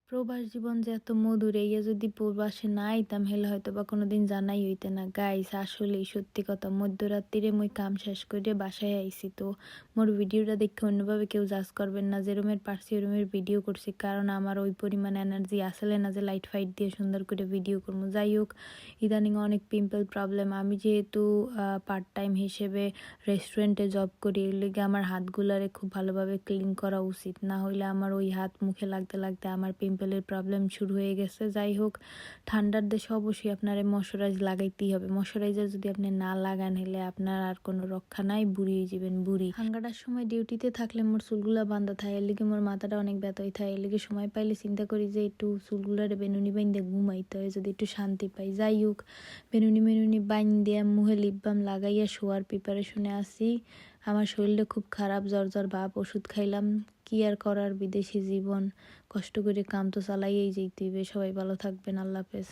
প্রবাস জীবন যে এত মধুর এই যদি প্রবাসে না আইতাম হেলে হয়তো বা কোনোদিন জানাই হইতে না। গাইস আসলেই সত্যি কথা, মধ্যরাত্রিরে মুই কাম শেষ করে বাসায় আইছি। তো মোর ভিডিওটা দেখে অন্যভাবে কেউ জাজ করবেন না, যেরমের পারছি ওরমের ভিডিও করছি, কারণ আমার ওই পরিমাণ এনার্জি আসলে না যে লাইট ফাইট দিয়ে সুন্দর করে ভিডিও করবো। যাই হোক, ইদানিং অনেক পিম্পল প্রবলেম। আমি যেহেতু পার্ট টাইম হিসেবে রেস্টুরেন্টে জব করি, এর লিগে আমার হাতগুলারে খুব ভালোভাবে ক্লিন করা উচিত, না হইলে আমার ওই হাত মুখে লাগতে লাগতে আমার পিম্পলের প্রবলেম শুরু হয়ে গেছে। যাই হোক, ঠান্ডার দেশে অবশ্যই আপনার ময়শ্চারাইজ লাগাইতেই হবে। ময়শ্চারাইজার যদি আপনি না লাগান হলে আপনার আর কোনো রক্ষা নাই, বুড়ি হয়ে যাবেন বুড়ি। হাঙ্গাটার সময় ডিউটিতে থাকলে মোর চুলগুলা বান্ধা থাকে, এর লিগে মোর মাথাটা অনেক ব্যথা হয়ে থাকে। এর লিগে সময় পাইলে চিন্তা করি যে একটু চুলগুলারে বেনুনি বাইন্দে ঘুমাইতে হয়, যদি একটু শান্তি পাই। যাই হোক, বেনুনি মেনুনি বাইন্দে মুহে লিপ বাম লাগাইয়া শোয়ার প্রিপারেশনে আছি। আমার শরীরটা খুব খারাপ, জ্বর জ্বর ভাব, ওষুধ খাইলাম। কি আর করার, বিদেশি জীবন, কষ্ট করে কাম তো চালাইয়েই যেতে হবে। সবাই ভালো থাকবেন, আল্লাহ হাফেজ।